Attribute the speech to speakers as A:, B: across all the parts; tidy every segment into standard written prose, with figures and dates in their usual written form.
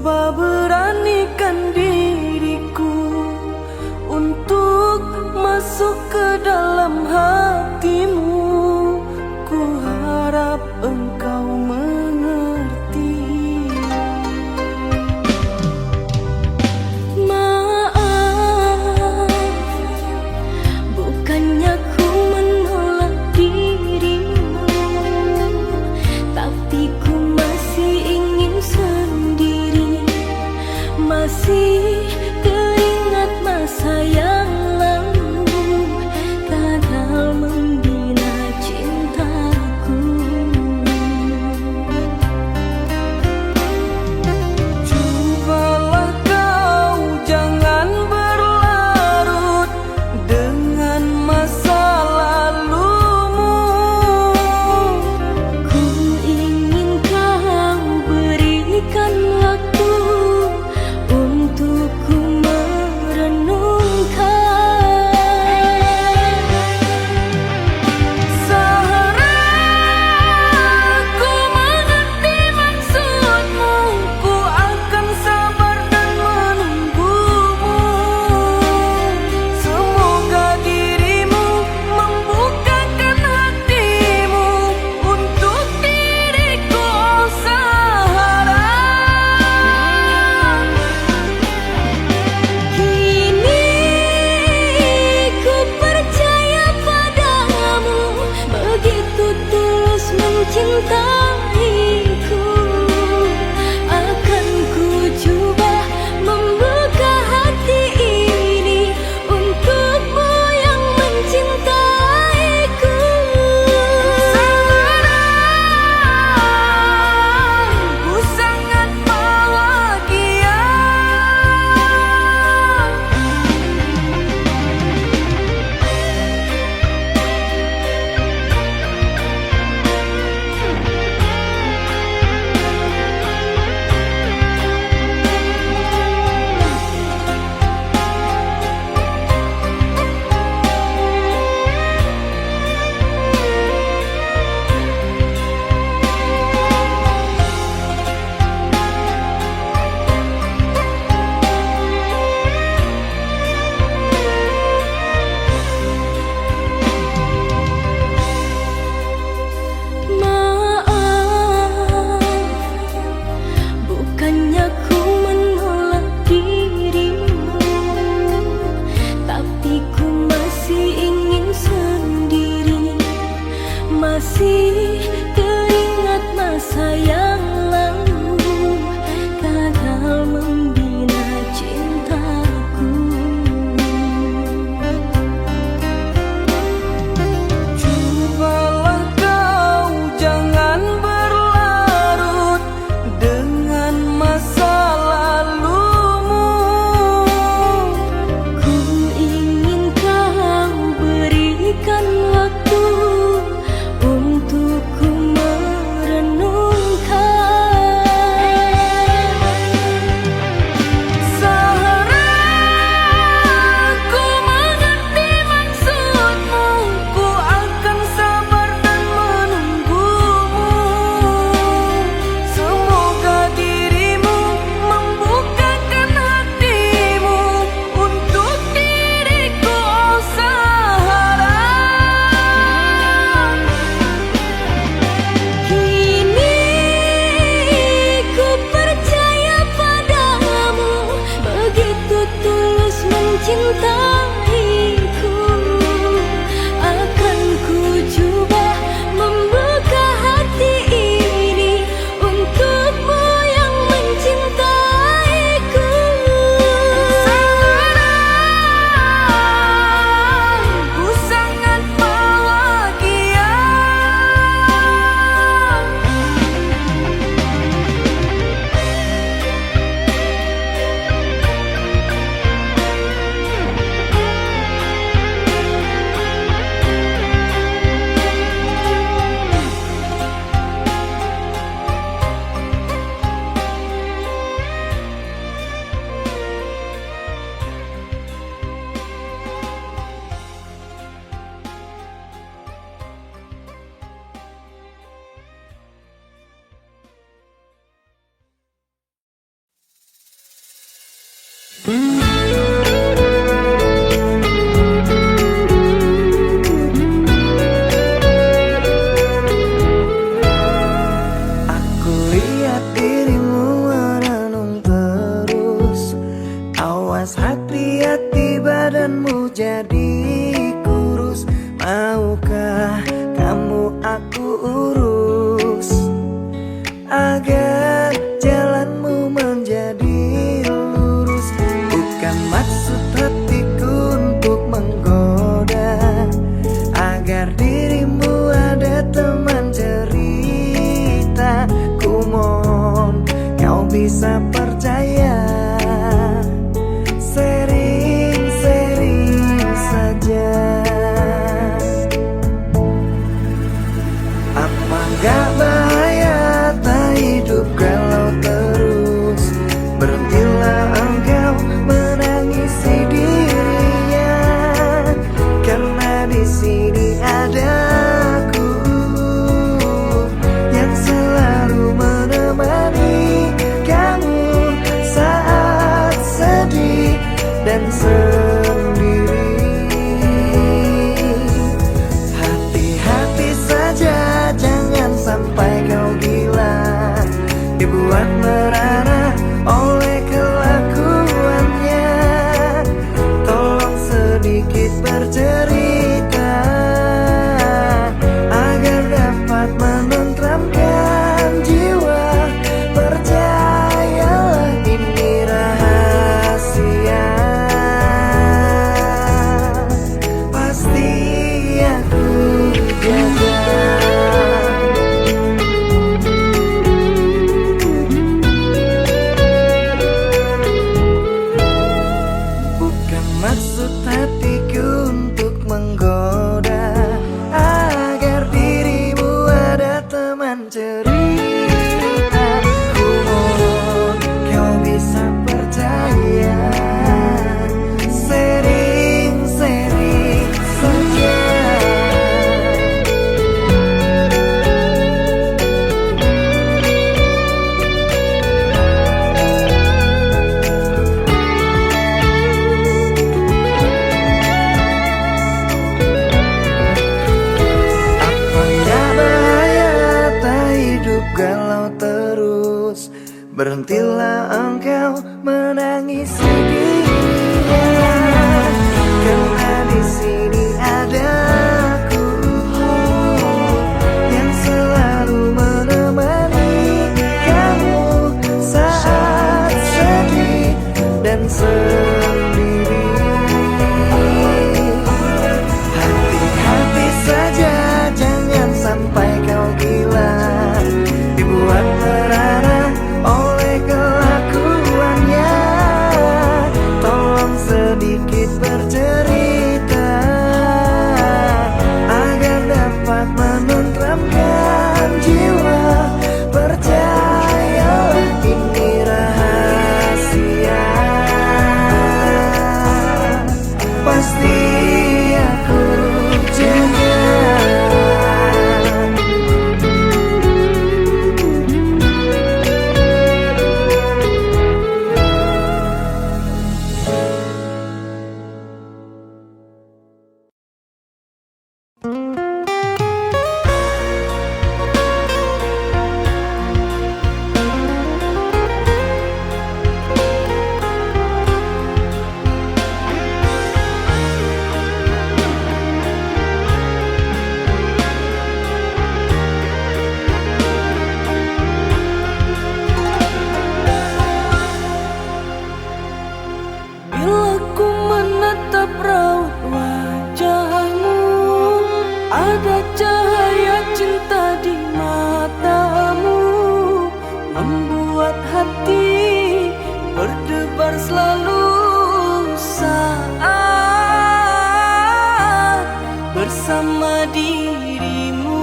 A: Coba beranikan diriku untuk masuk ke dalam hatimu. Ku harap engkau mengerti. Maaf, bukannya ku menolak dirimu, tapi ku masih ingin sendiri. Masih teringat masa yang lalu, gagal membina cintaku. Cobalah kau jangan berlarut dengan masa lalumu. Ku ingin kau berikan waktu untuk
B: Aku lihat dirimu merenung terus. Awas hati-hati badanmu jadi kurus. Maukah kamu aku urus agar jalanmu menjadi lurus? Bukan maksud hatiku untuk menggoda, agar dirimu ada teman cerita. Ku mohon kau bisa percaya, sering-sering saja. Apa gak bahaya tak hidup kalau terus? Berhentilah engkau menangisi dirinya, karena di sini ada aku yang selalu menemani kamu saat sedih dan sendiri. Hati-hati saja, jangan sampai kau gila, dibuat merana oleh kelakuannya. Tolong sedikit bercerita agar dapat menenteramkan jiwa. Percayalah ini rahasia, pasti aku jaga. Bukan maksud hatiku untuk menggoda, agar dirimu ada teman cerita. Ku mohon kau bisa percaya, sering-sering saja. Apa gak bahaya tak hidup galau terus? Berhentilah engkau menangisi dirinya, karena di sini ada aku yang selalu menemani kamu saat sedih dan sendiri. Hati-hati saja, jangan sampai kau gila, dibuat merana oleh kelakuannya. Tolong sedikit bercerita agar dapat menenteramkan jiwa. Percayalah ini rahasia, pasti aku jaga.
A: Bila ku menatap raut wajahmu, ada cahaya cinta di matamu, membuat hati berdebar selalu saat bersama dirimu.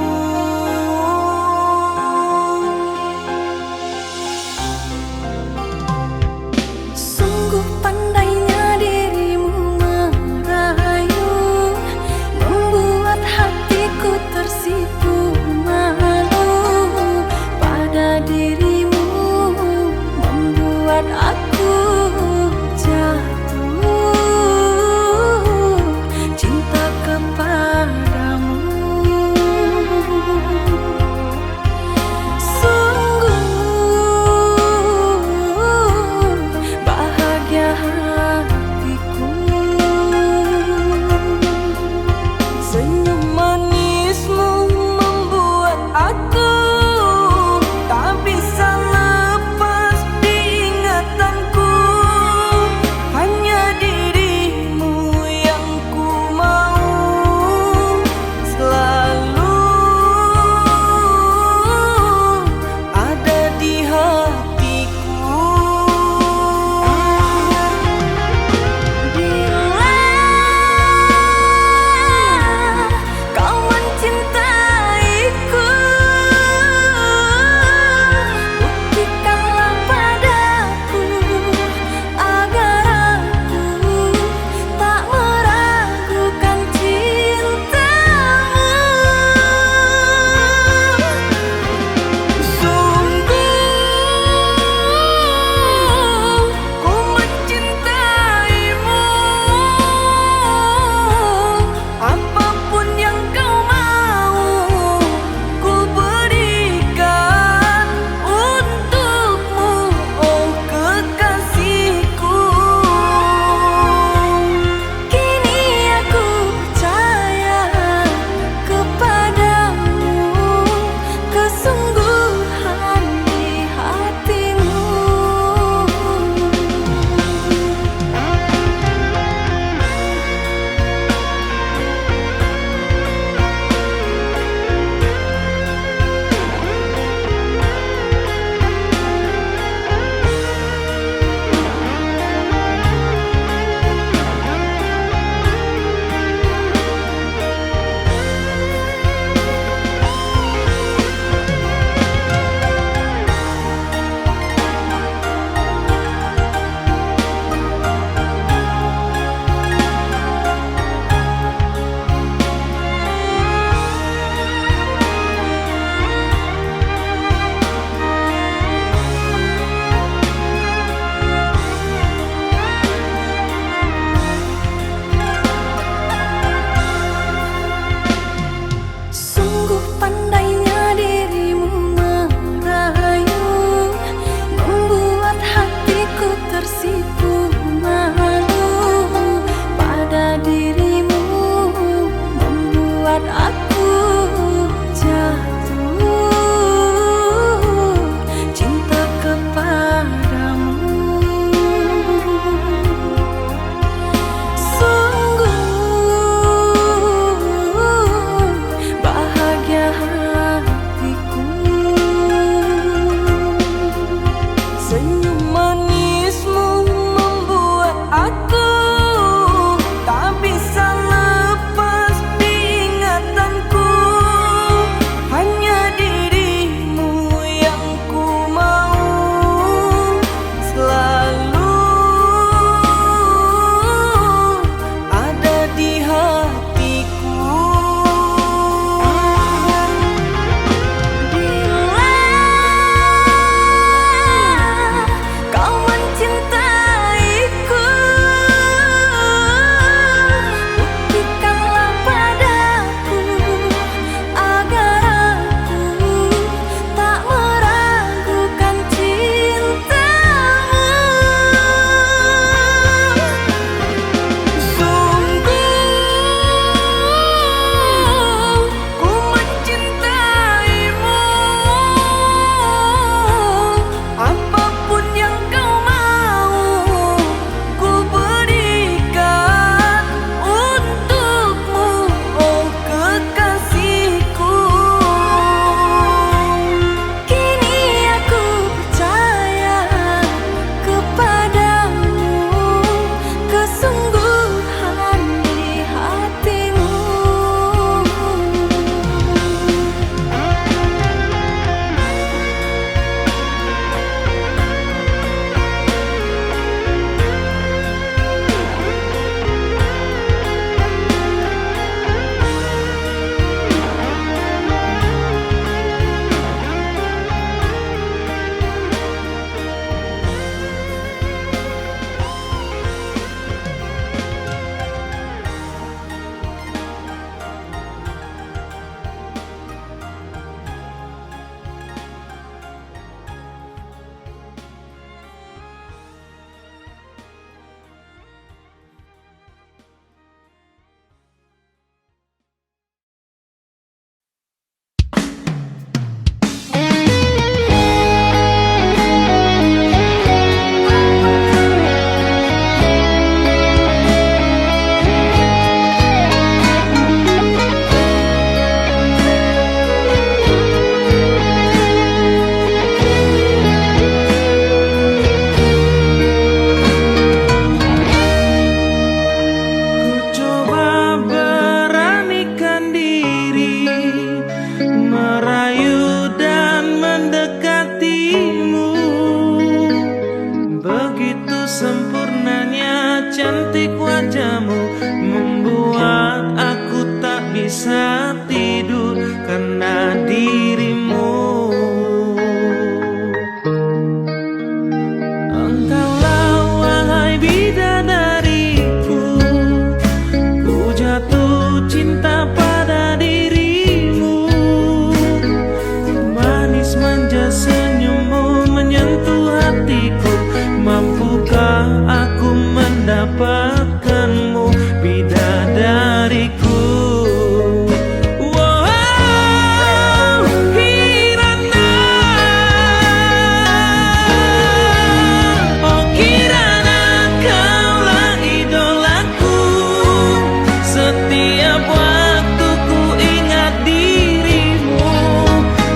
A: Sungguh pandainya dirimu merayu, membuat hatiku tersipu malu pada dirimu, membuat aku jatuh.
C: wajahmu membuat aku tak bisa tidur karena dirimu. Engkaulah wahai bidadariku, ku jatuh cinta pada dirimu. Manis manja senyummu menyentuh hatiku, mampukah aku mendapatkanmu bidadariku? Wow, Kirana, oh Kirana, kaulah idolaku. Setiap waktu ku ingat dirimu,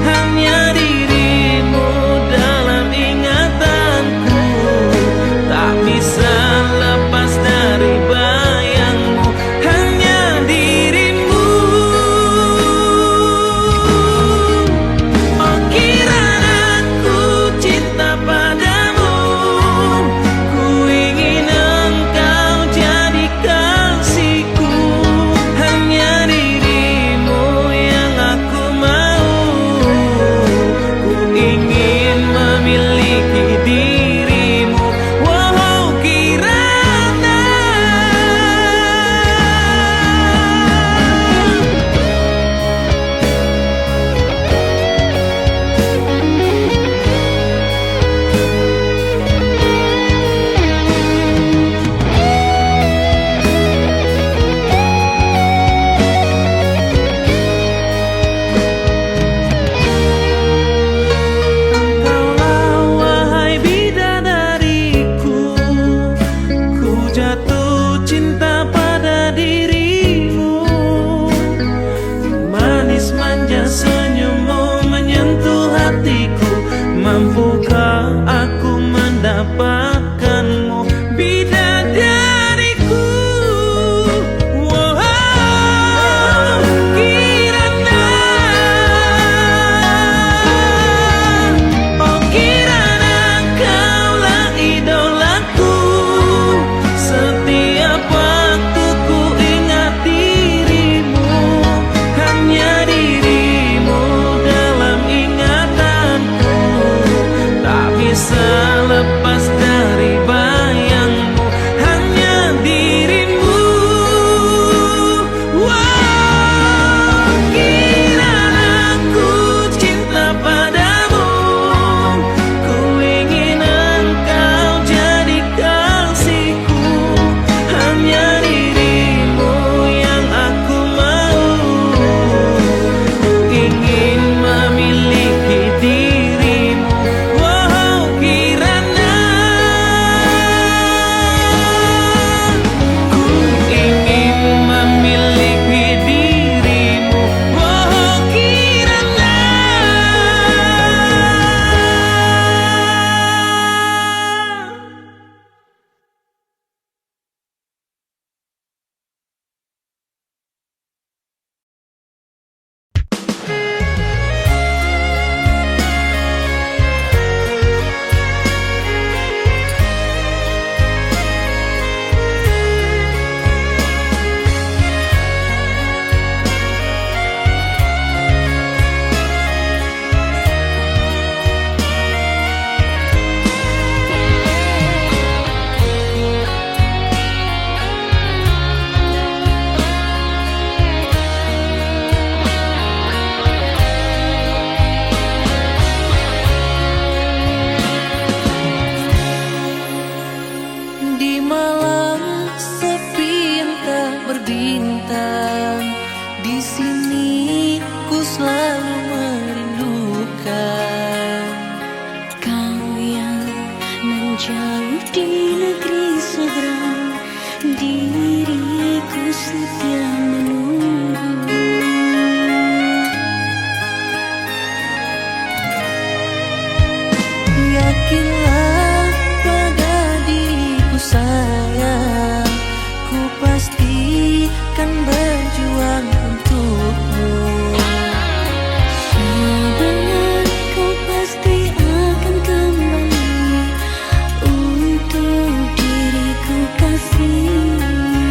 C: hanya dirimu dalam ingatanku. Tak bisa lepas dari bayangmu, hanya dirimu. Oh Kirana, ku cinta padamu, ku ingin engkau jadi kasihku. Hanya dirimu yang aku mau, ku ingin memiliki dirimu. Wow, Kirana. Engkaulah wahai bidadariku, ku jatuh cinta pada dirimu. Manis manja senyummu menyentuh hatiku, mampukah aku mendapatkanmu bidadariku? Wow, Kirana, oh Kirana, kaulah idolaku. Setiap waktu ku ingat dirimu, hanya dirimu dalam ingatanku. Tak bisa lepas dari bayangmu, hanya dirimu. Wow, Kirana, ku cinta padamu, ku ingin engkau jadi kasihku. Hanya dirimu yang aku mau, ku ingin memiliki dirimu. Wow, Kirana, ku ingin memiliki dirimu. Wow, Kirana. Di malam sepi yang tak berbintang, di sini ku selalu merindukan
A: Kau yang menjauh di negeri seberang, diriku setia menunggu.
B: Yakinlah pada diriku sayang, ku pasti kan berjuang untukmu.
A: Sebenarnya kau pasti akan kembali untuk diriku kasih.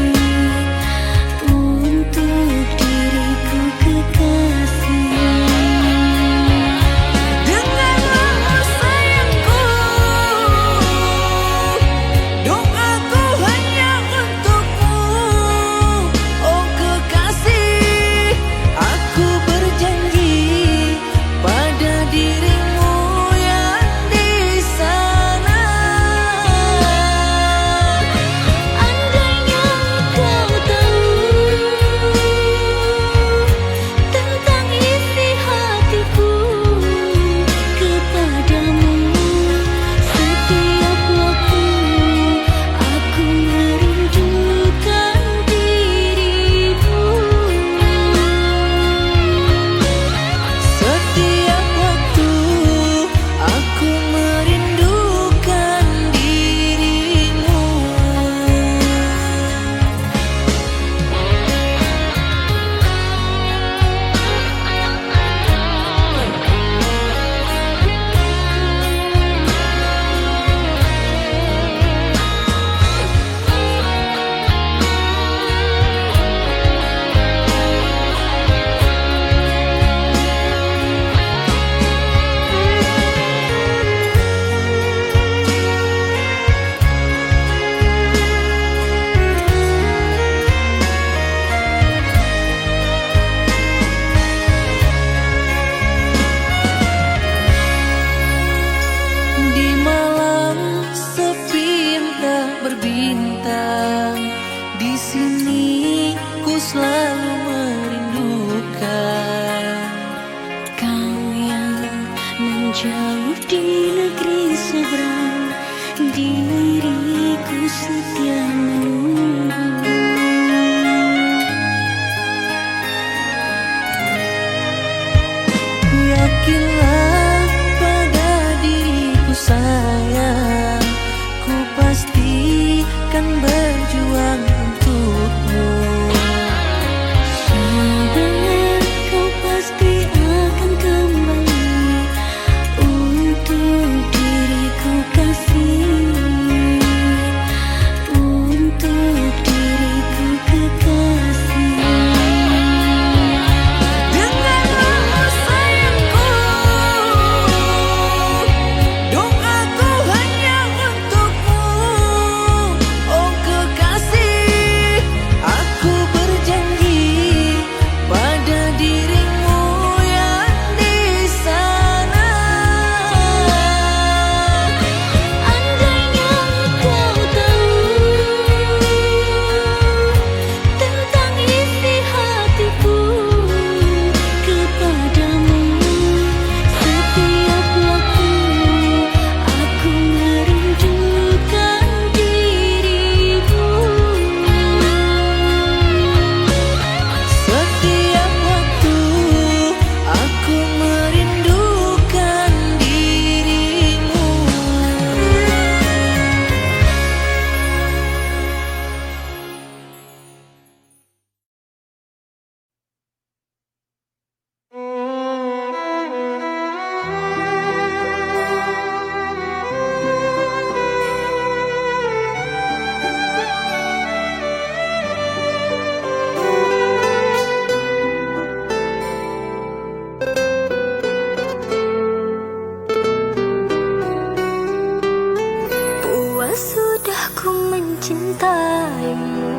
A: Sesudah ku mencintaimu,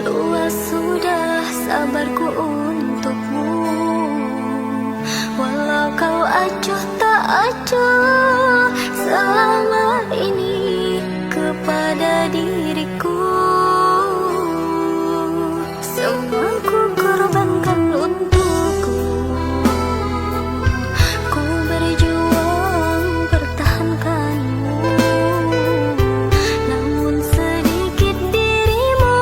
A: luas sudah sabarku untukmu. Walau kau acuh tak acuh selama ini kepada diriku, semua ku korbankan untukku. Ku berjuang pertahankanmu, namun sedikit dirimu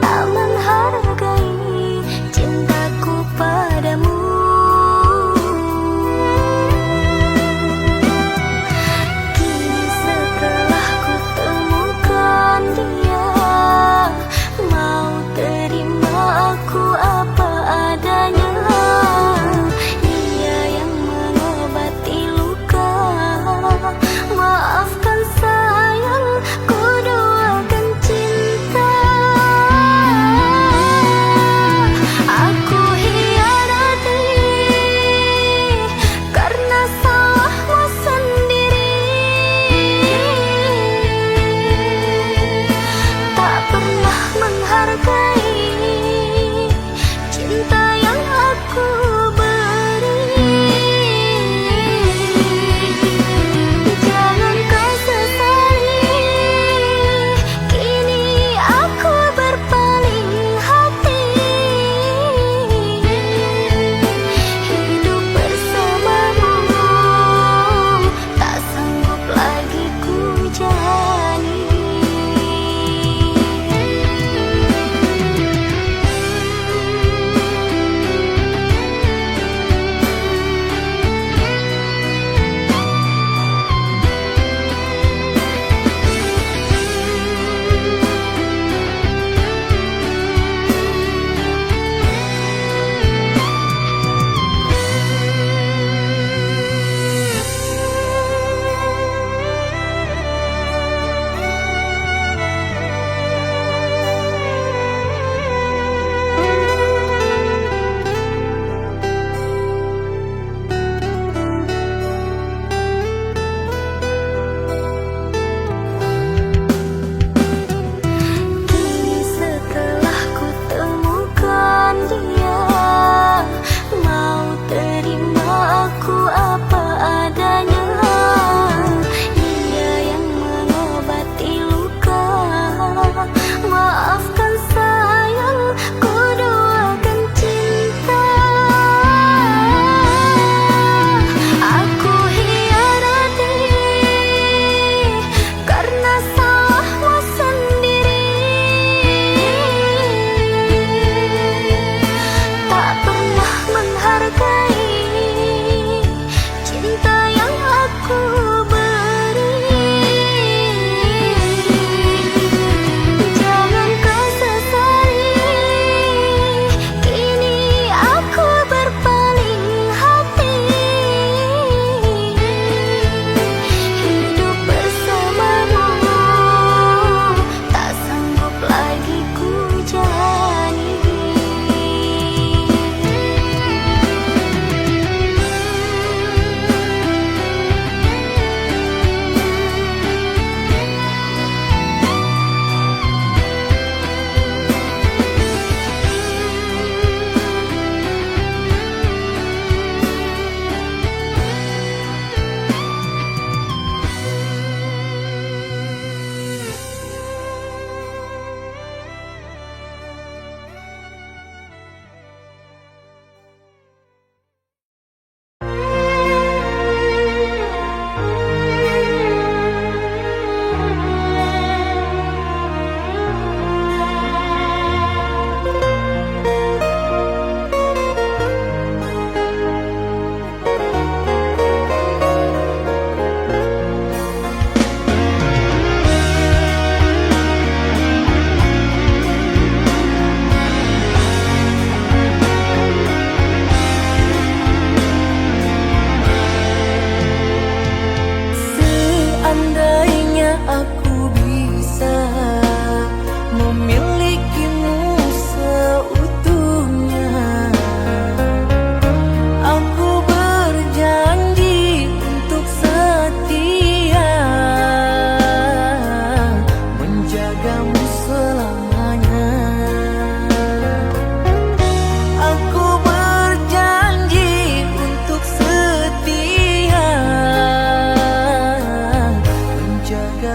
A: tak menghargai cintaku padamu.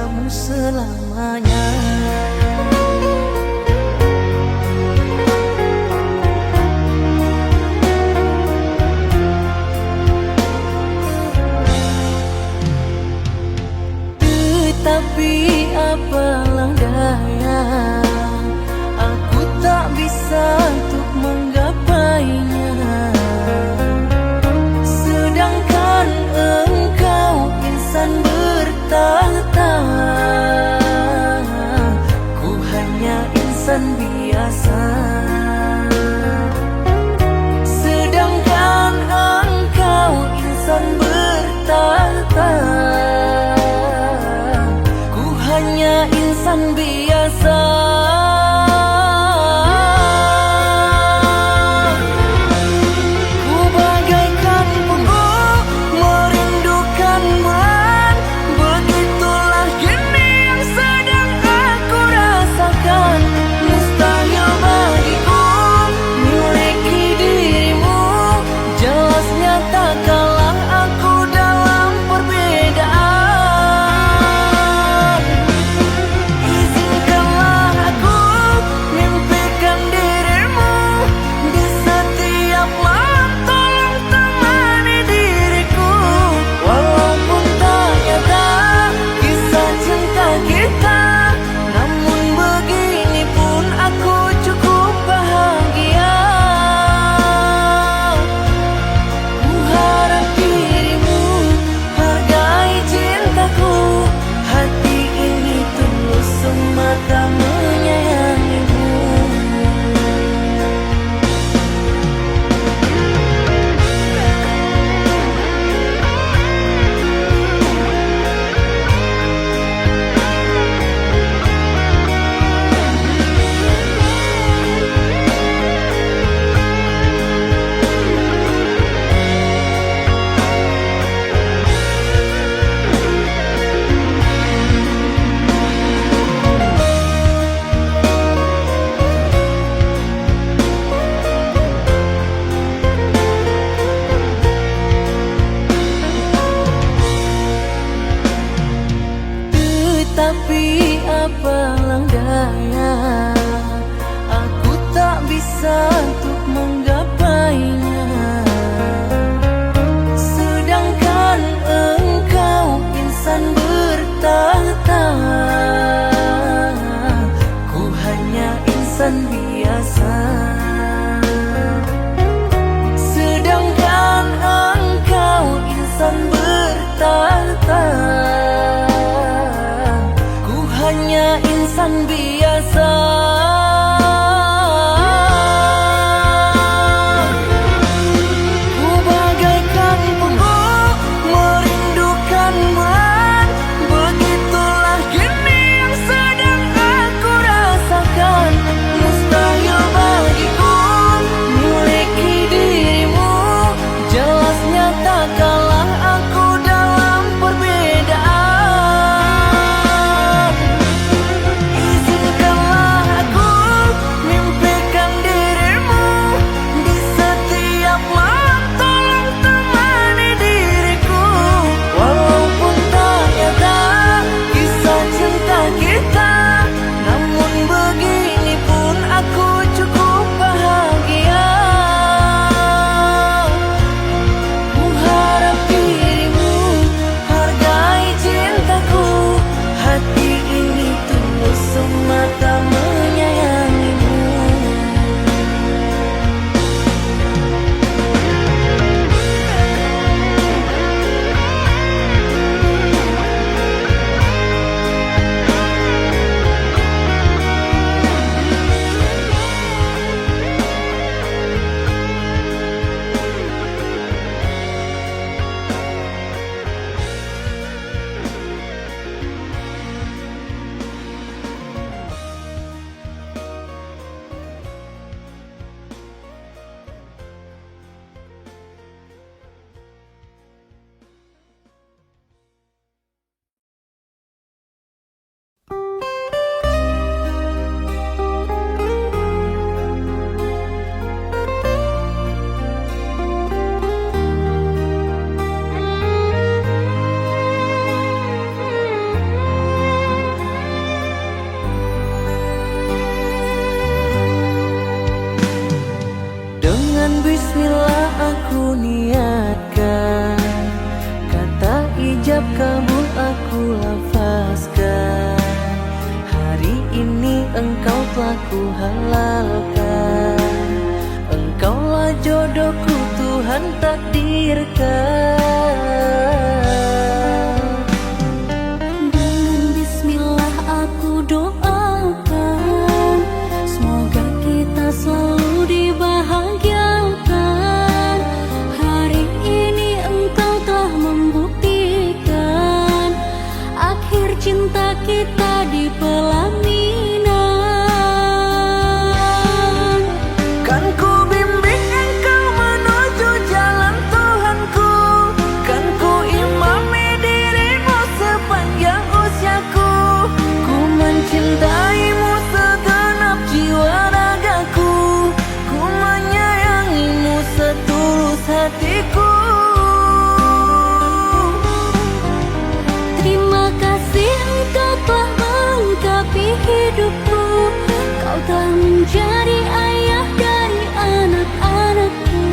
B: padamu selamanya. Tetapi apalah daya, aku tak bisa untuk menggapainya. Sedangkan engkau insan bertahta, ku hanya insan biasa. Sedangkan engkau insan bertahta, ku hanya insan biasa. Tapi apalah daya, aku tak bisa untuk menggapainya. Sedangkan engkau insan bertahta, ku hanya insan biasa. Sedangkan engkau insan bertahta, hanya insan biasa. Ku bagaikan punggung merindukan bulan, begitulah kini yang sedang aku rasakan. Mustahil bagiku miliki dirimu, jelas nyata kalah aku dalam perbedaan.
C: ku halalkan. Engkaulah jodohku Tuhan takdirkan.
A: Dengan bismillah aku doakan, semoga kita selalu dibahagiakan. Hari ini engkau telah membuktikan akhir cinta kita di pelaminan.
B: Kan ku bimbing engkau menuju jalan Tuhanku, kan ku imami dirimu sepanjang usiaku. Ku mencintaimu segenap jiwa ragaku, ku menyayangimu setulus hatiku.
A: Terima kasih engkau telah melengkapi hidupku, kau telah menjadi ayah dari anak-anakku.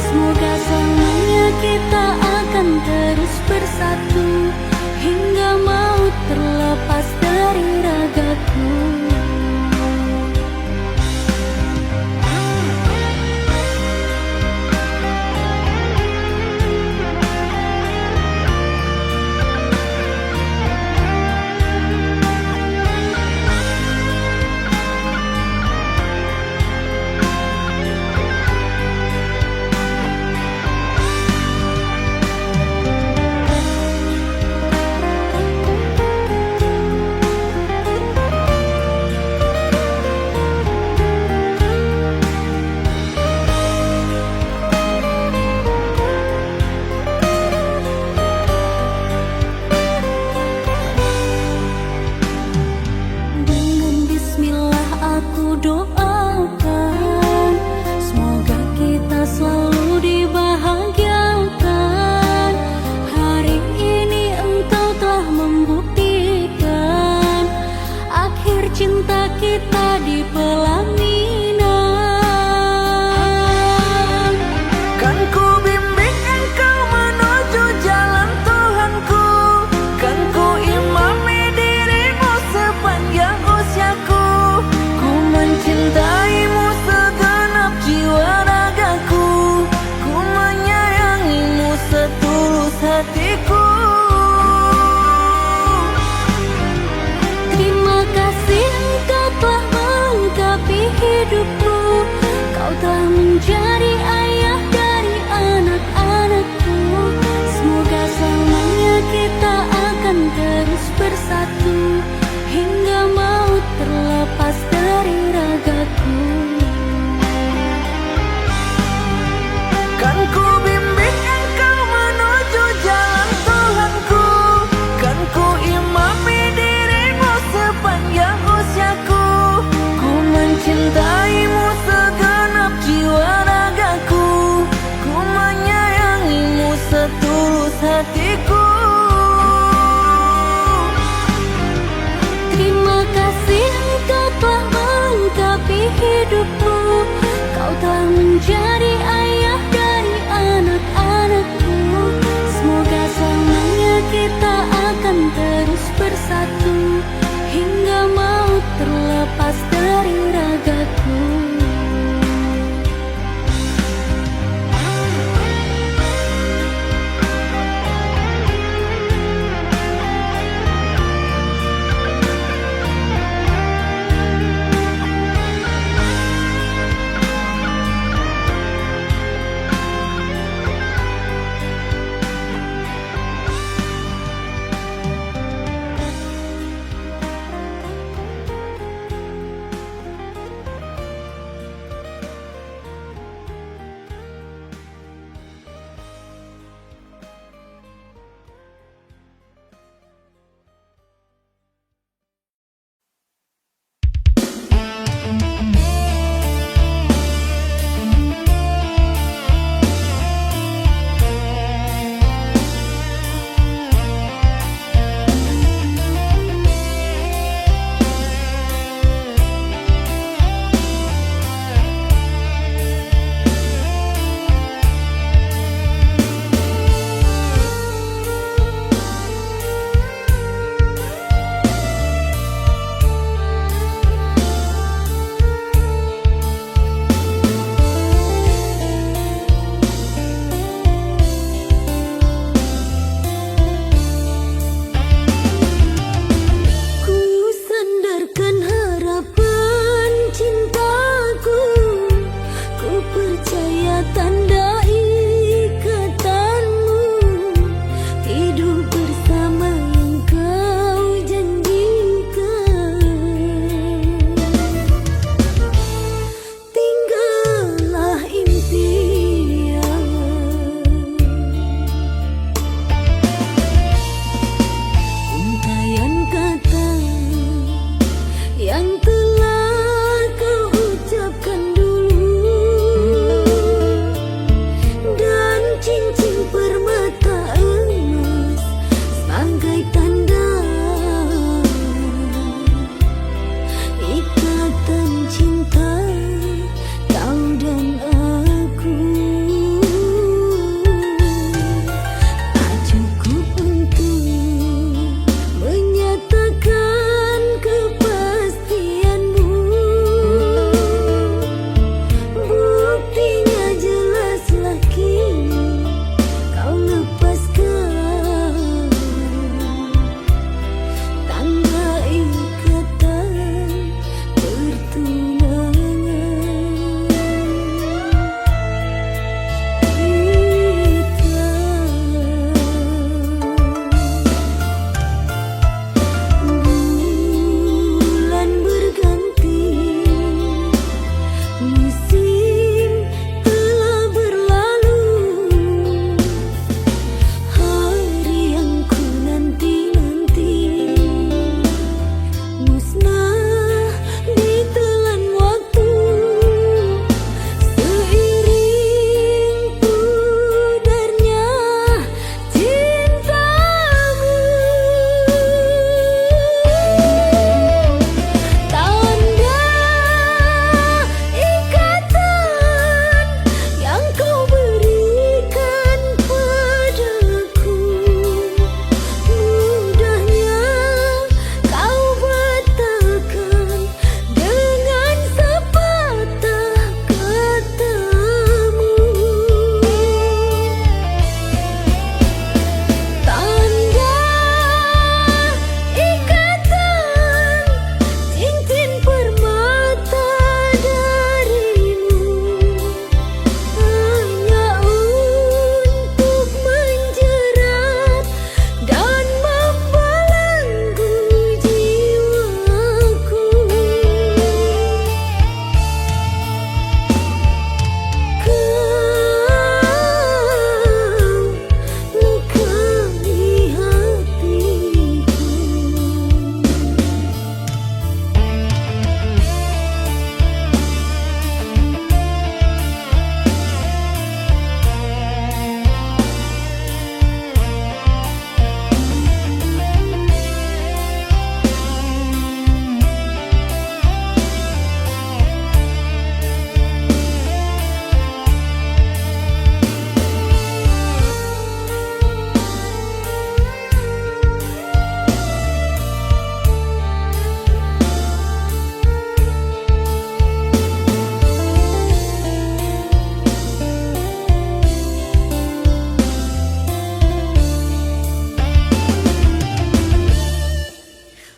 A: Semoga selamanya kita akan terus bersatu, hingga maut terlepas dari ragaku.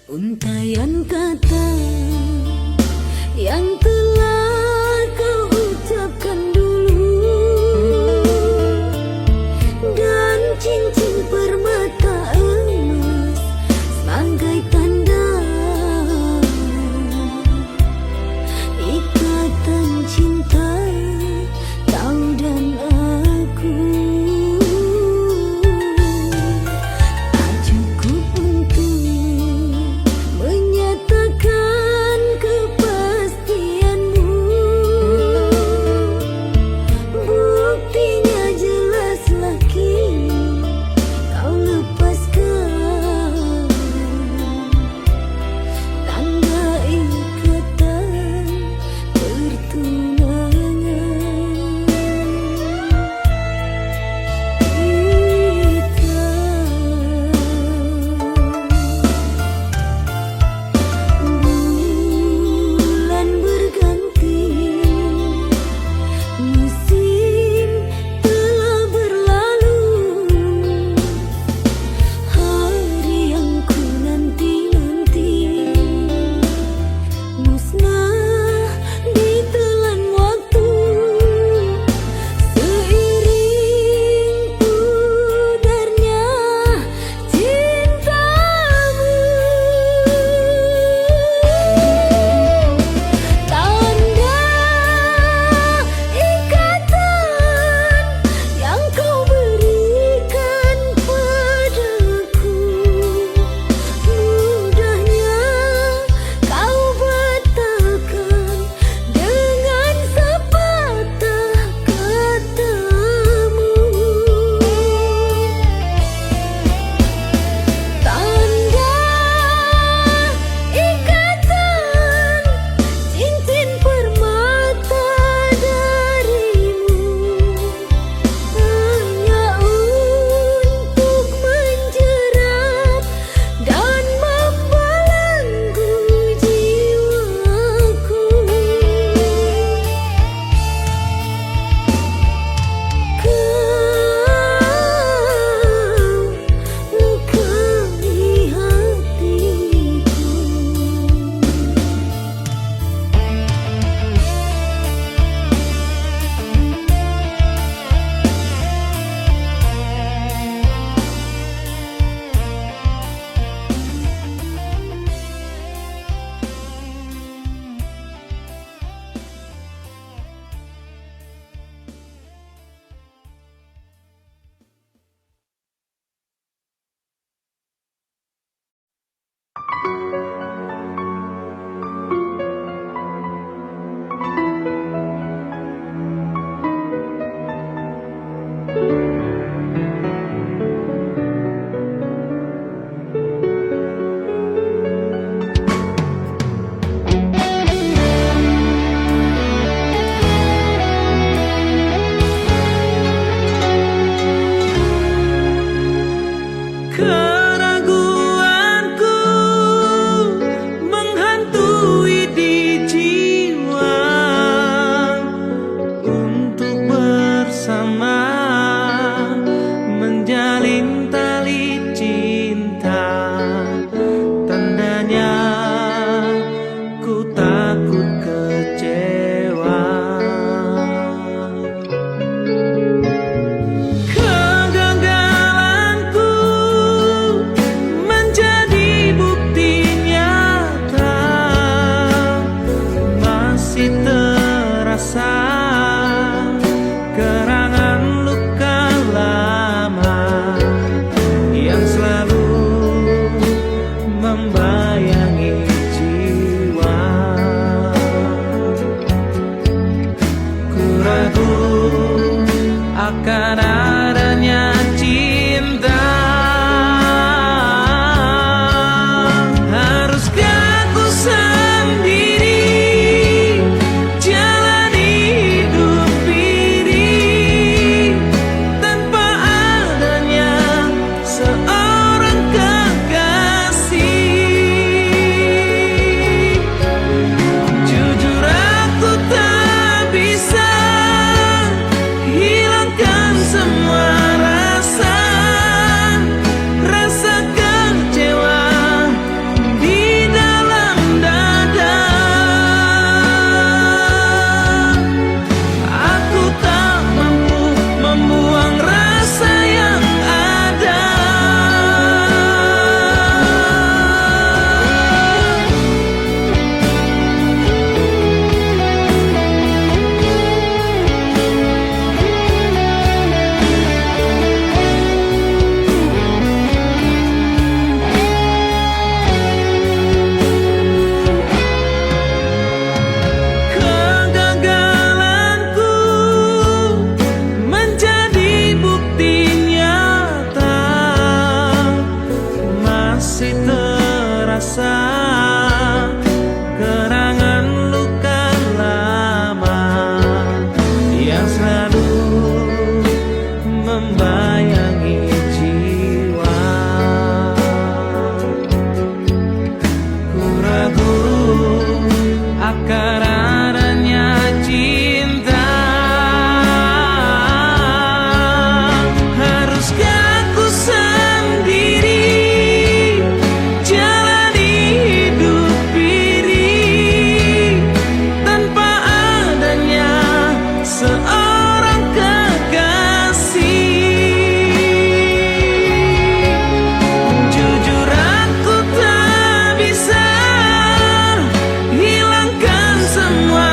A: Untaian kata yang telah kau ucapkan dulu, dan cincin permata emas sebagai tanda ikatan cinta kau dan aku. Tak cukup untuk menyatakan kepastianmu, buktinya jelaslah kini kau lepaskan tanda ikatan pertunangan. Bulan berganti, musim telah berlalu, hari yang ku nanti-nanti musnah ditelan waktu, seiring pudarnya cintamu. Tanda ikatan yang kau berikan padaku, mudahnya kau batalkan dengan sepatah katamu. Tanda ikatan cincin permata darimu hanya untuk menjerat dan membelenggu jiwaku. Kau lukai hatiku.
B: Keraguanku rasa kenangan luka lama yang selalu membayangi jiwa. Ku ragu akan adanya cinta. Haruskah ku sendiri jalani hidup ini tanpa adanya seorang kekasih? Jujur aku tak bisa hilangkan semua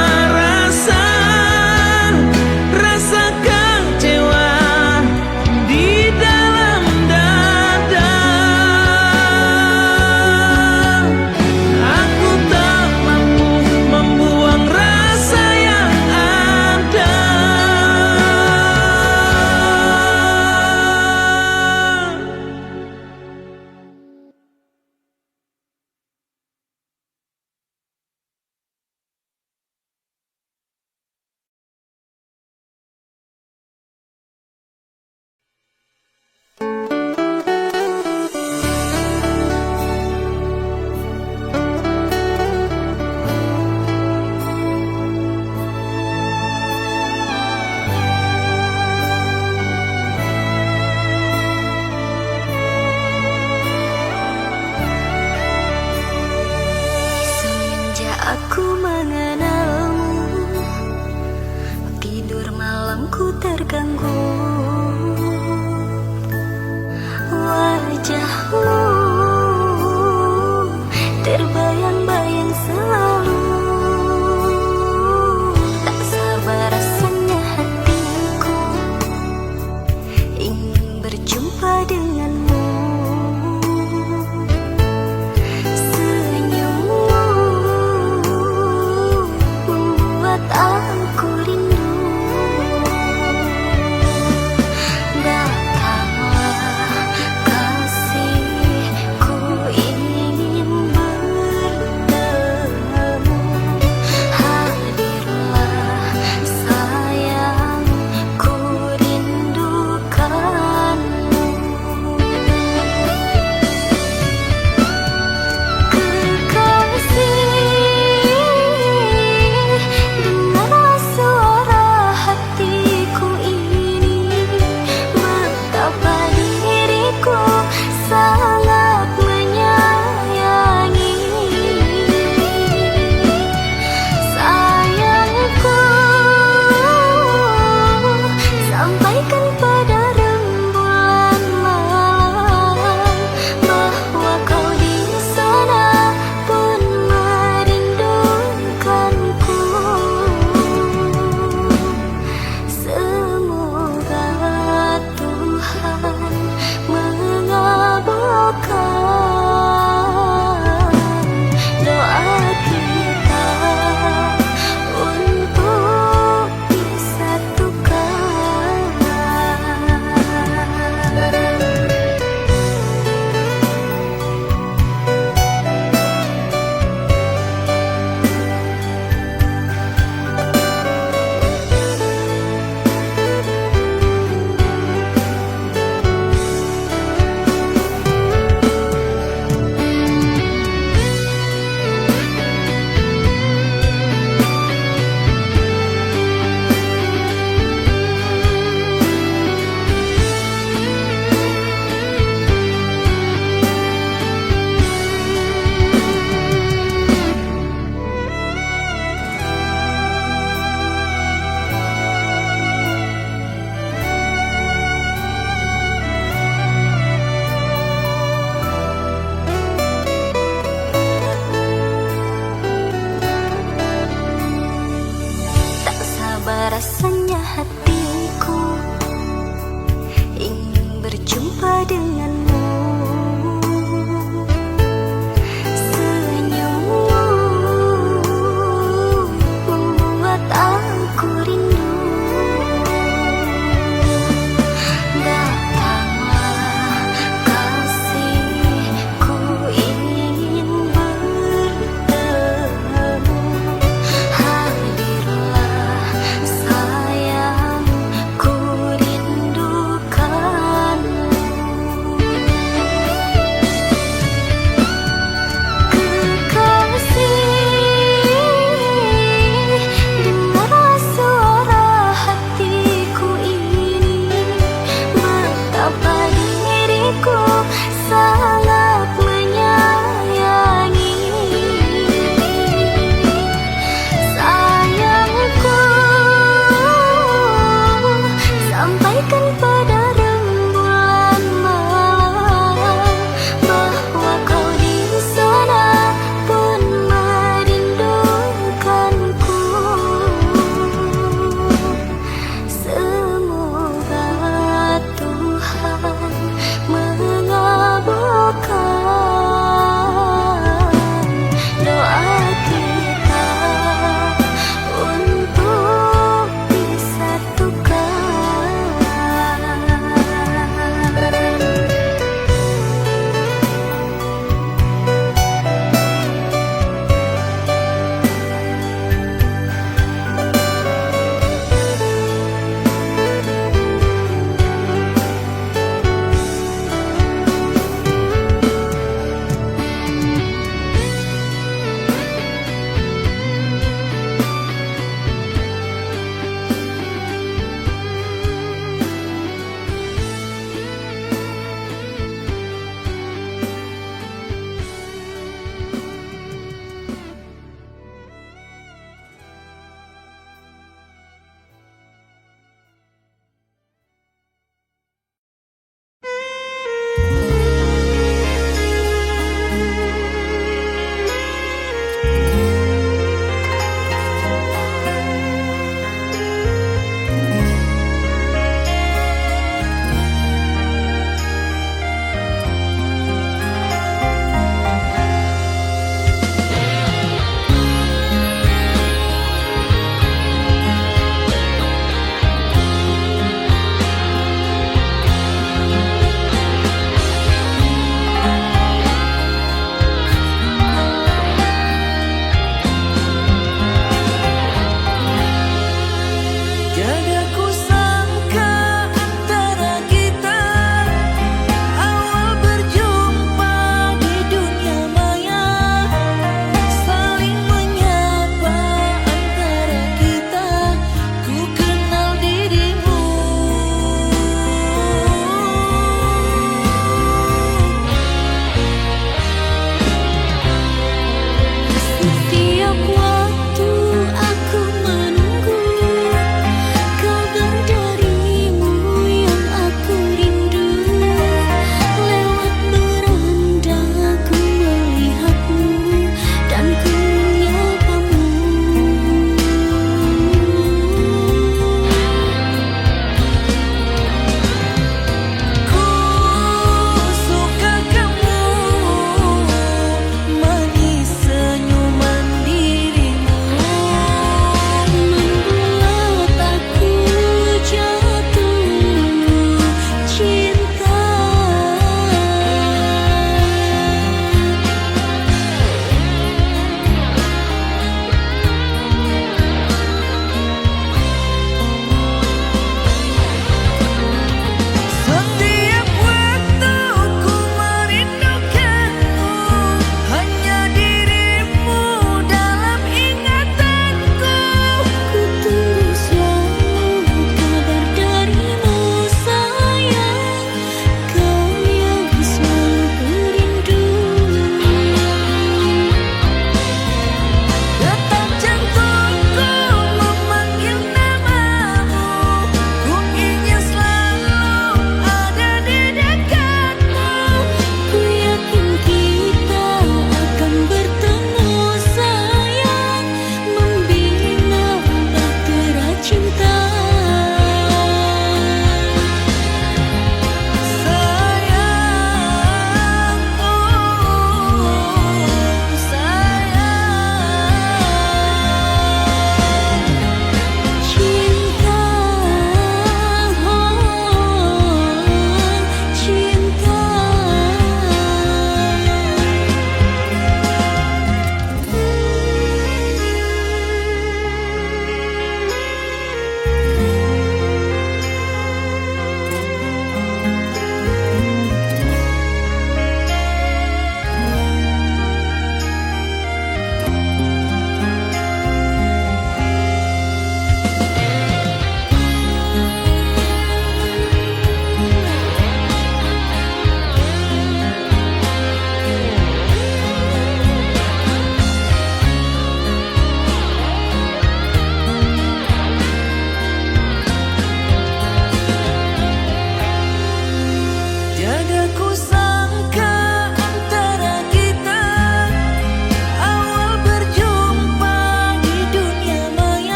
B: rasa kecewa di dalam dada. Aku tak mampu membuang rasa yang ada.
A: Semenjak aku mengenalmu, tidur malamku terganggu. Wajahmu terbayang-bayang selalu. Tak sabar rasanya hatiku ingin berjumpa denganmu. Senyummu membuat aku rindu. Datanglah kasih,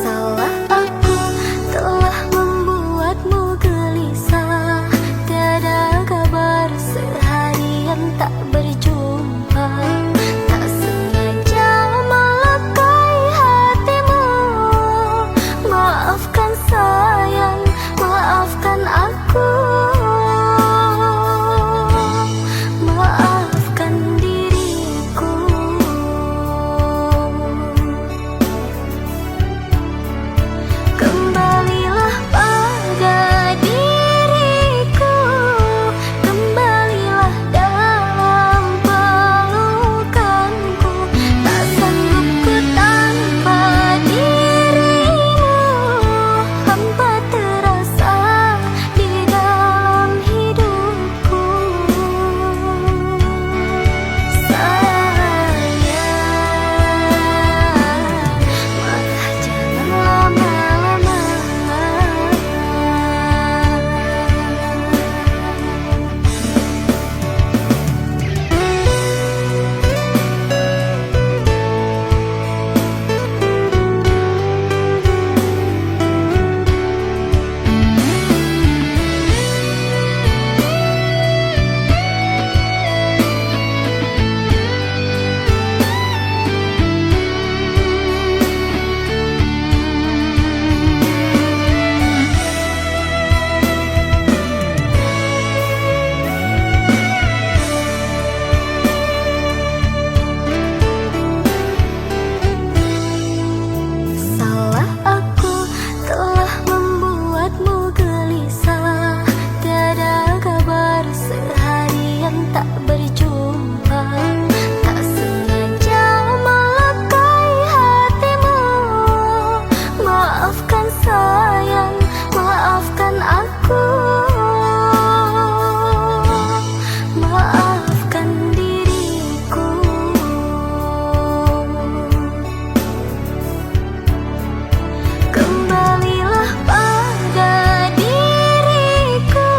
A: Salah aku telah membuatmu gelisah. Tiada kabar seharian tak berjumpa. Tak sengaja melukai hatimu. Maafkan sayang, maafkan aku. Maafkan diriku. Kembalilah pada diriku. Kembalilah dalam pelukanku. Tak sanggup ku tanpa dirimu. Hampa terasa di dalam hidupku. Sayang, maka jangan lama-lama. Salah aku telah membuatmu gelisah. Tiada kabar seharian tak berjumpa. Tak sengaja melukai hatimu. Maafkan sayang, maafkan aku. Maafkan diriku. Kembalilah pada diriku.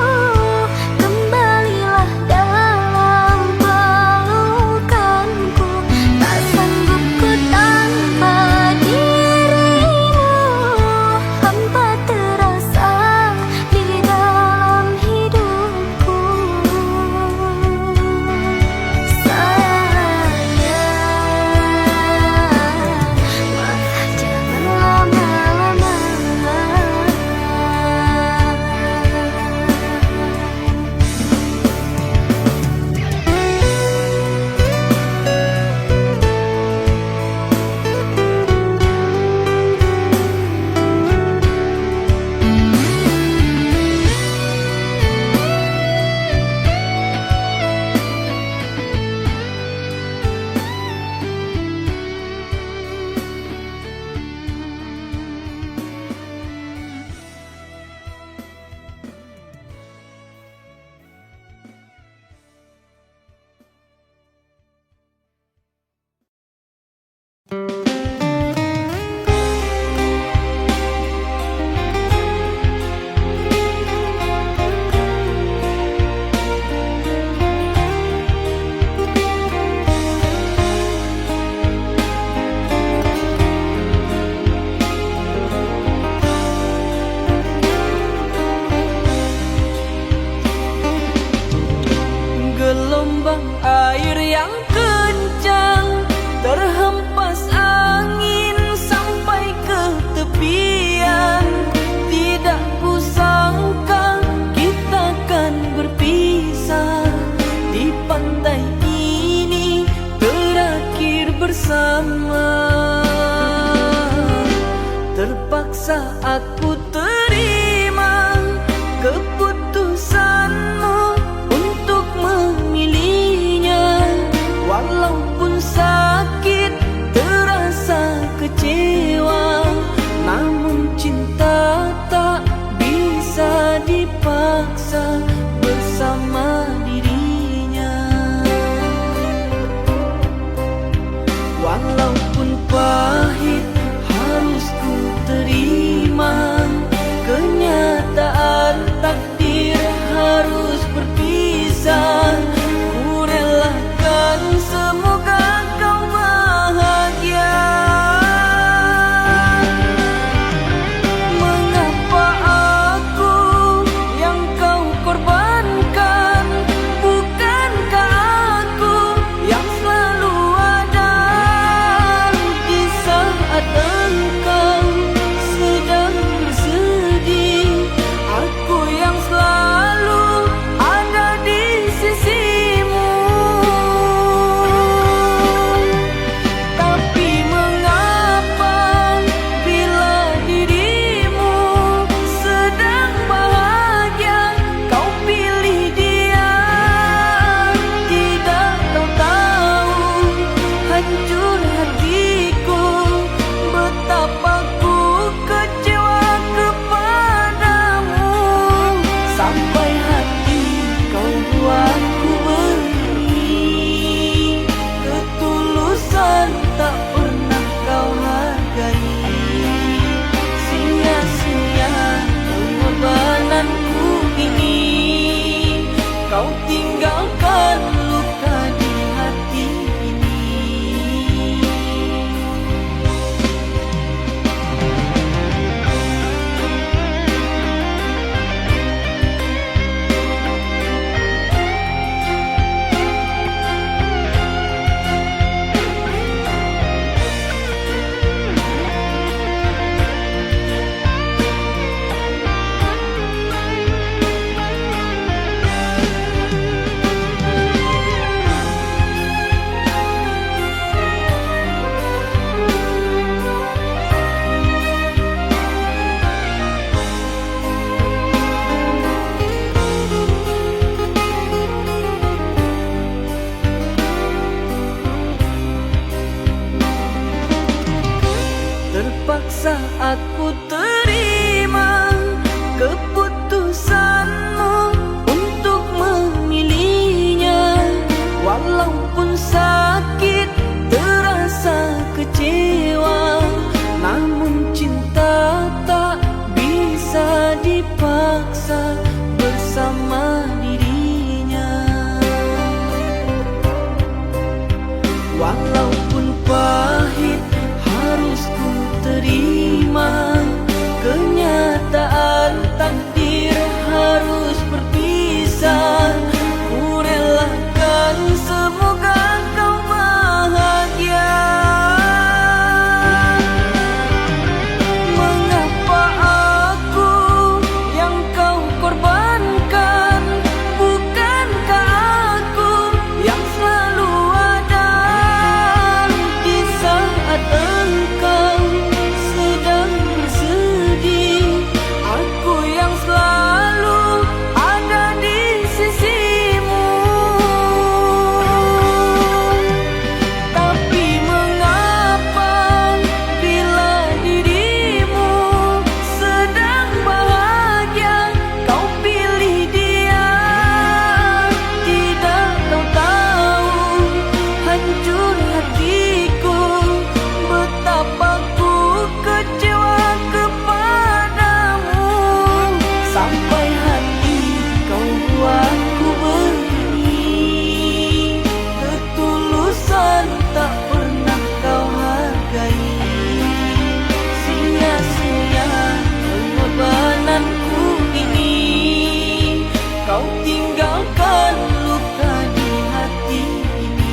A: Kembalilah dalam pelukanku. Tak sanggup ku tanpa dirimu. Hampa terasa di dalam hidupku. Sayang, maka jangan lama-lama.
B: Gelombang air yang kencang terhempas angin sampai ke tepian. Tidak kusangka kita kan berpisah. Di pantai ini terakhir bersama. Terpaksa aku terima keputusanmu untuk memilihnya. Walaupun sakit terasa kecewa, namun cinta tak bisa dipaksa bersama dirinya. Walaupun pahit harus ku terima. Kenyataan takdir harus berpisah. Ku relakan semoga kau Terpaksa aku terima keputusanmu untuk memilihnya. Walaupun sakit, terasa kecewa, namun cinta tak bisa dipaksa bersama dirinya. Walaupun pahit, harus ku terima kenyataan takdir harus berpisah. Ku relakan, semoga kau bahagia. Mengapa aku yang kau korbankan? Bukankah aku yang selalu ada di saat engkau sedang bersedih? Aku yang selalu ada di sisimu. Tapi mengapa bila dirimu sedang bahagia, kau pilih dia? Tidak kau tahu hancur hatiku, betapa ku kecewa kepadamu. Sampai hati kau buat ku begini, ketulusan tak pernah kau hargai. Sia-sia pengorbananku ini, kau tinggalkan luka di hati ini.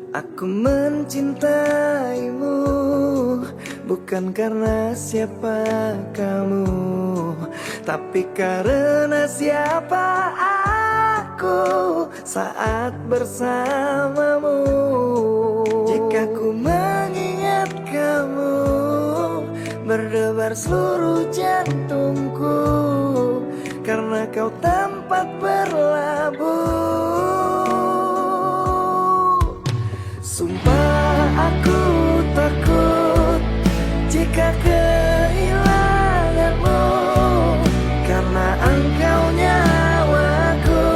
B: Aku mencintaimu bukan karena siapa kamu, tapi karena siapa aku saat bersamamu. Jika ku mengingat kamu, berdebar seluruh jantungku, karena kau tempat berlabuh. Sumpah aku takut jika kehilanganmu, karena engkau nyawaku,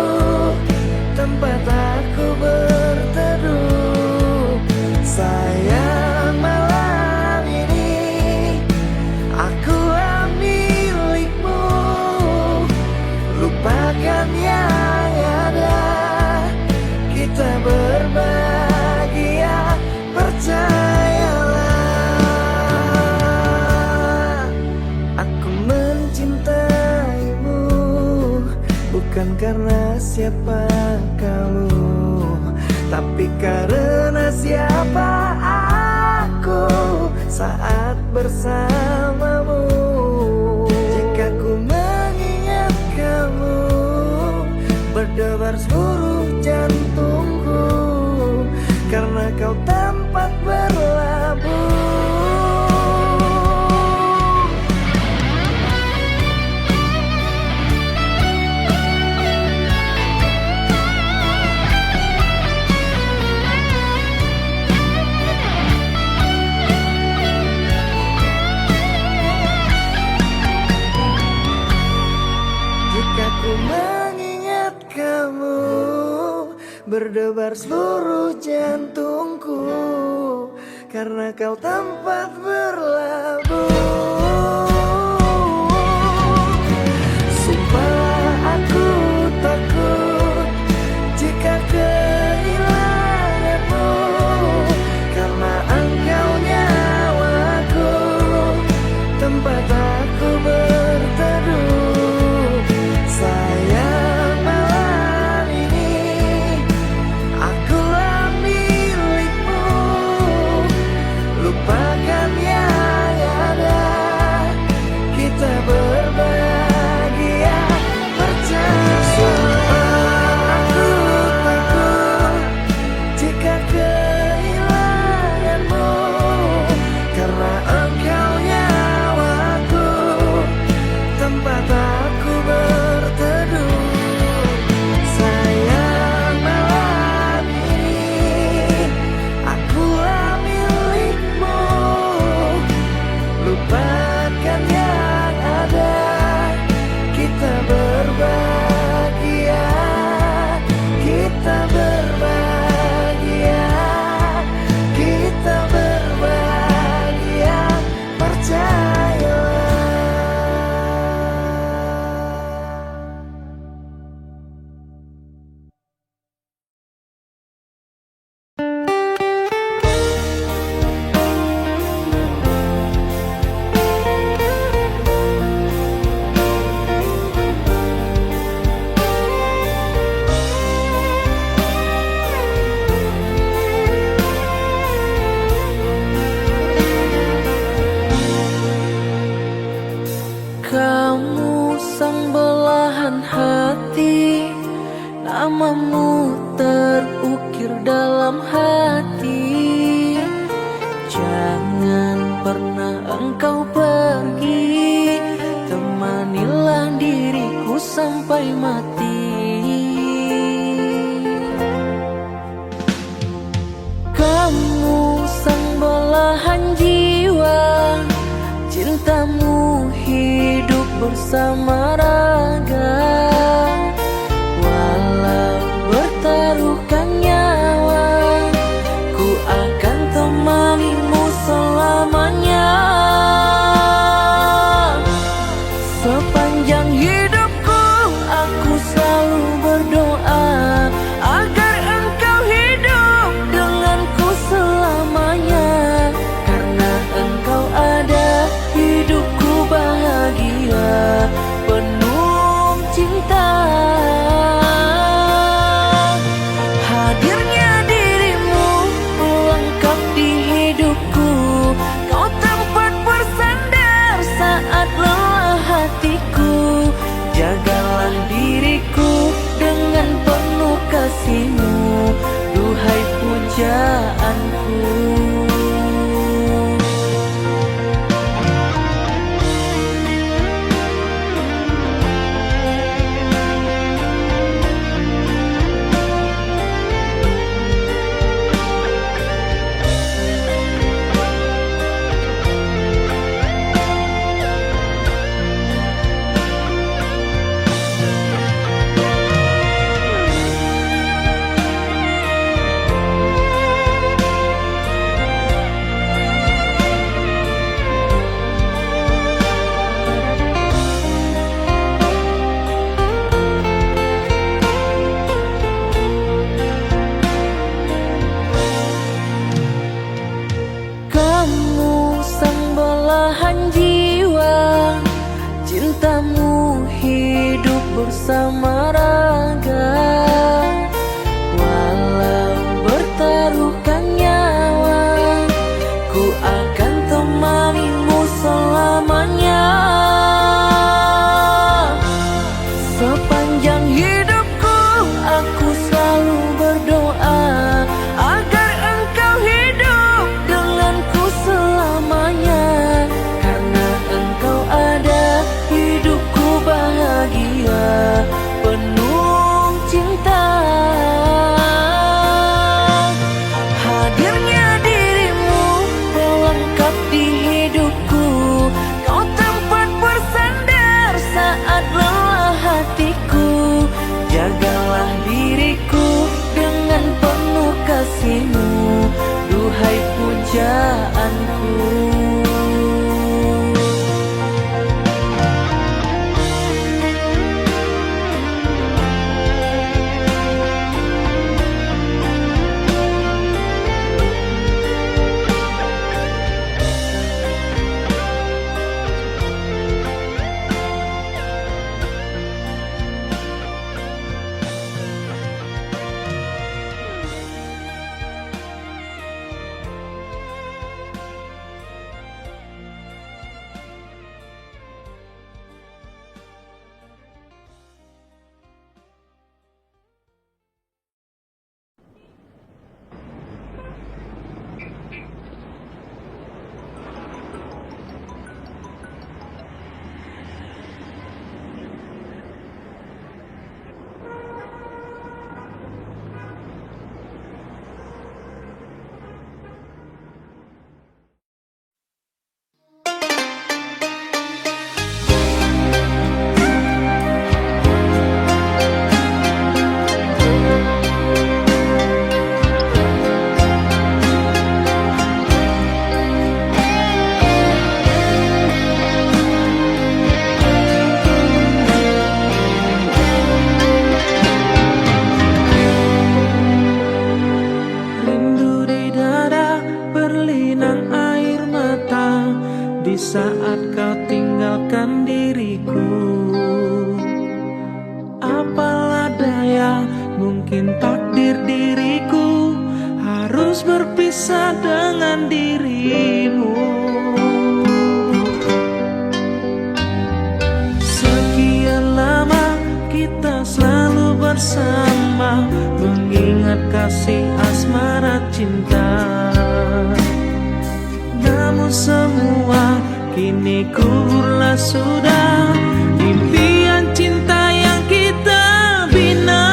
B: tempat aku berteduh. Sayang, malam ini aku milikmu. Lupakan yang ada, kita berbahagia, percayalah. Aku mencintaimu bukan karena siapa kamu, tapi karena siapa aku saat bersamamu. Jika ku mengingat kamu, berdebar seluruh jantungku, karena kau tempat berlabuh. berdebar seluruh jantungku, karena kau tempat berlabuh. Sumpah aku takut jika kehilanganmu, karena engkau nyawaku, tempat aku berteduh. Sayang malam ini akulah milikmu, lupakan yang ada, kita berbahagia, percaya. Sumpah aku takut jika kehilanganmu, karena engkau nyawaku, tempat aku berteduh. Sayang malam ini akulah milikmu, lupakan yang ada, kita berbahagia, kita berbahagia, kita berbahagia, percayalah.
C: Kamu sang belahan hati, namamu terukir dalam hati. Jangan pernah engkau pergi, temanilah diriku sampai mati. Kamu sang belahan jiwa, cintamu hidup bersama raga. Walau bertaruhkan nyawa, ku akan temanimu selamanya. Sepanjang hidupku aku selalu berdoa agar engkau hidup denganku selamanya, karena engkau ada, hidupku bahagia, penuh cinta. Hadirnya dirimu lengkap di hidupku, kau tempat bersandar saat lelah hatiku. Jagalah diriku dengan penuh kasih-Mu, duhai pujaanku. Kamu sang belahan jiwa, cintamu hidup bersama raga. Walau bertaruhkan nyawa, ku akan temanimu selamanya. Sepanjang hidupku aku selalu berdoa agar engkau hidup denganku selamanya, karena engkau ada, hidupku bahagia, berpisah dengan dirimu. Sekian lama kita selalu bersama, mengingat kasih asmara cinta. Namun semua kini kuburlah sudah, impian cinta yang kita bina.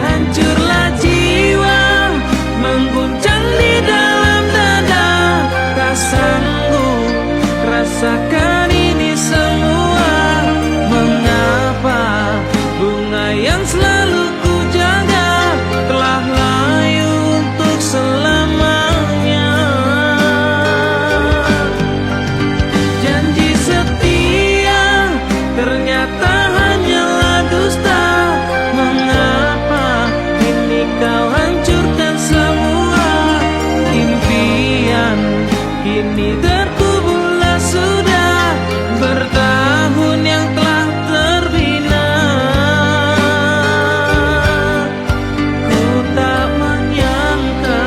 C: Hancurlah jiwa, mengguncang di dalam dada, tak sanggup rasakan ini semua. Mengapa bunga yang selalu ku jaga telah layu untuk selamanya? Janji setia ternyata hanyalah dusta. Mengapa kini kau hancurkan semua? Impian kini terkuburlah sudah, bertahun yang telah terbina. Ku tak menyangka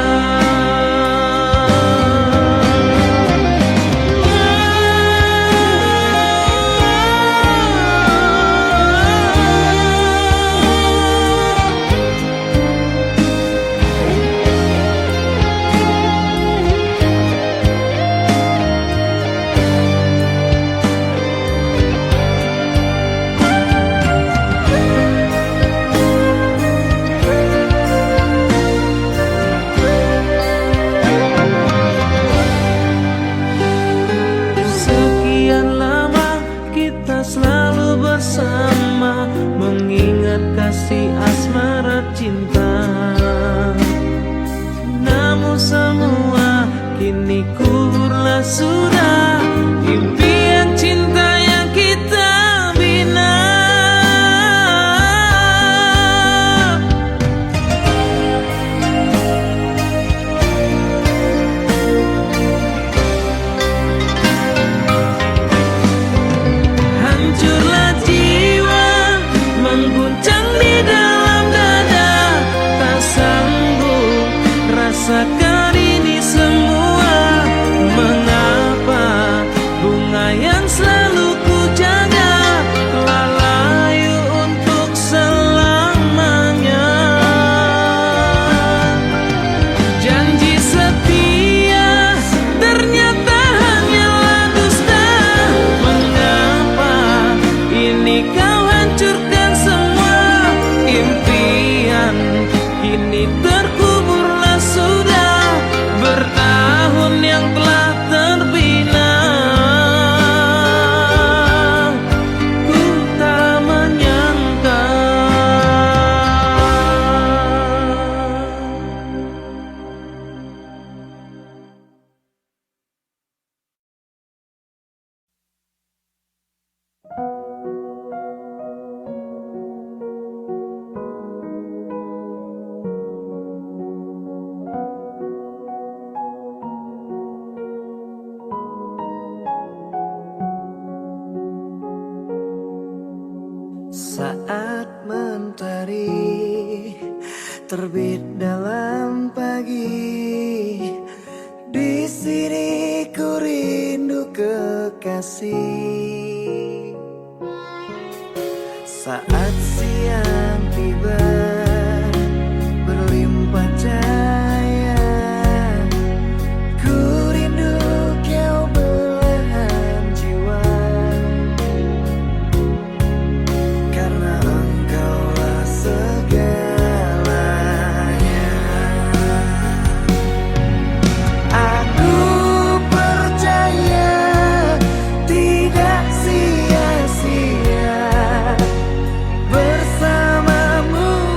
C: sekian lama kita selalu bersama, mengingat kasih asmara cinta. Namun semua kini kuburlah sudah, impian cinta yang kita bina. Hancurlah jiwa, mengguncang di dalam dada, tak sanggup rasakan ini semua. Mengapa bunga yang selalu ku jaga telah layu untuk selamanya? Janji setia ternyata hanyalah dusta. Mengapa ini kau hancurkan semua? Impian kini terkuburlah sudah, bertahun yang telah terbina. Ku tak menyangka
B: saat mentari terbit dalam pagi, di sini ku rindu kekasih. Saat siang tiba berlimpah cahaya, ku rindu kau belahan jiwa. Karena engkaulah segalanya. Aku percaya tidak sia-sia bersamamu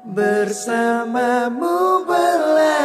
B: bersamamu belajar.